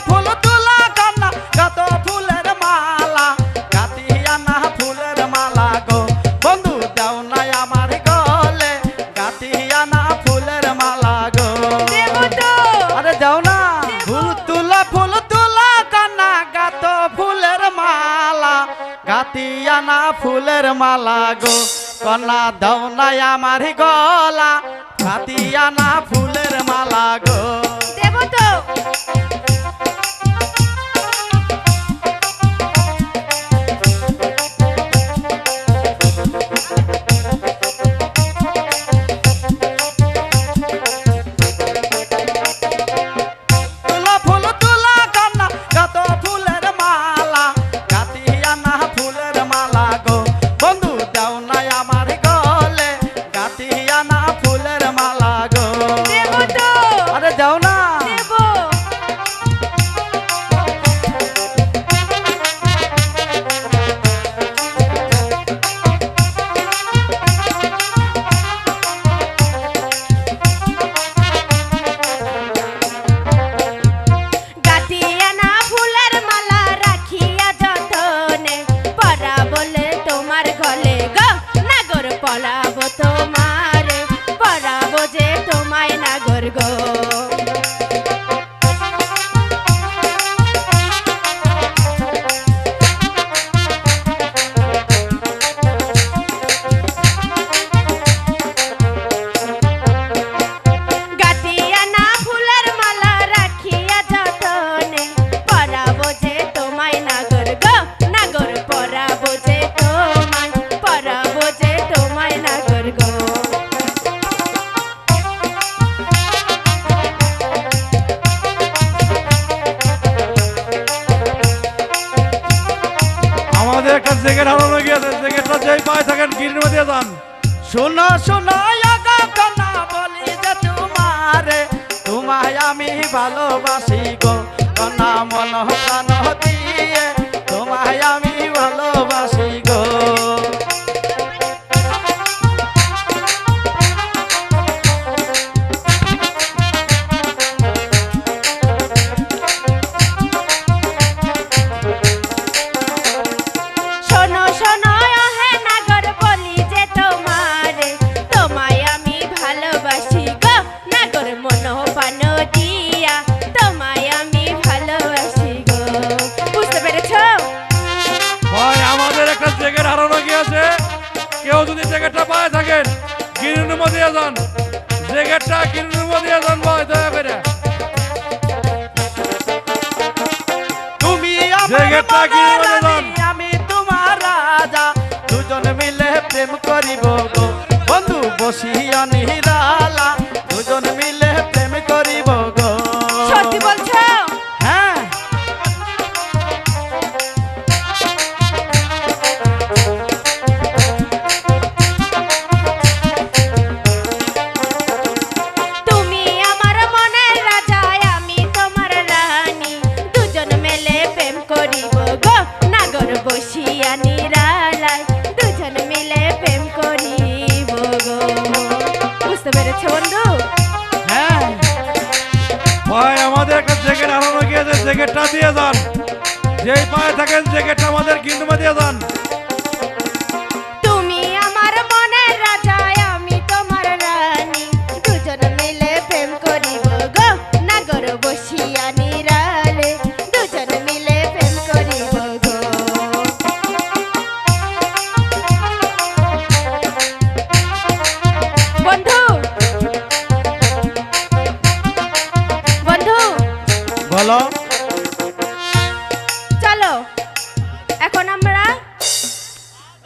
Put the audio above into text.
ফুল তুলা কন্যা কত ফুলের মালা গাতিয়া না ফুলের মালা গো বন্ধু দাও না আমার গলে গাতিয়া না ফুলের মালা গো আরে দাও না ফুল তুলা কন্যা গাত ফুলের মালা গাতিয়া না ফুলের মালা গো কন্যা দাও না আমার গলা গাতিয়া না ফুলের মালা গো দেব তো দাও না গাতিয়া না ফুলের মালা রাখিয়া যতনে পরাবো তোমার গলে গো নাগর পরাবো তোমারে পরাবো যে তোমায় নাগর গো আমাদের একটা জ্যাকেট হারানো গিয়েছে, জ্যাকেটটা যেই পায়ে থাকেন গিরির মধ্যে যান। শোনো শোনো আগা কন্যা বলি যে তোমারে তোমায় আমি ভালোবাসি গো কন্যা মন প্রাণ দিয়ে তোমায় আমি ভালোবাসি গো শোনো শোনো হে নাগর বলি যে তোমারে তোমায় আমি ভালোবাসি গো নাগর মন প্রাণ দিয়া তোমায় আমি ভালোবাসি গো বুঝতে পেরেছো ভাই আমাদের একটা জ্যাকেট হারানো গিয়েছে, কেউ যদি জ্যাকেটটা পায়ে থাকেন গিরির মধ্যে যান, জ্যাকেটটা গিরির মধ্যে যান ভাই দয়া করে। তুমি জ্যাকেটটা গিরির মধ্যে যান। আমি তোমার রাজা দুজন মিলে প্রেম করিব গো বন্ধু বসিয়া নিরালা দুজন মিলে প্রেম করিব গো সত্যি বলছো হ্যাঁ তুমি আমার মনের রাজা আমি তোমার রানী দুজন মিলে প্রেম করিব গো নাগর বসিয়া নিরালায় দুজন মিলে প্রেম করিব গো বুঝতে পেরেছো বন্ধু হ্যাঁ ভাই আমাদের একটা জ্যাকেট হারানো গিয়েছে, জ্যাকেটটা দিয়ে যান, যেই পায়ে থাকেন জ্যাকেটটা আমাদের গিরির মধ্যে যান।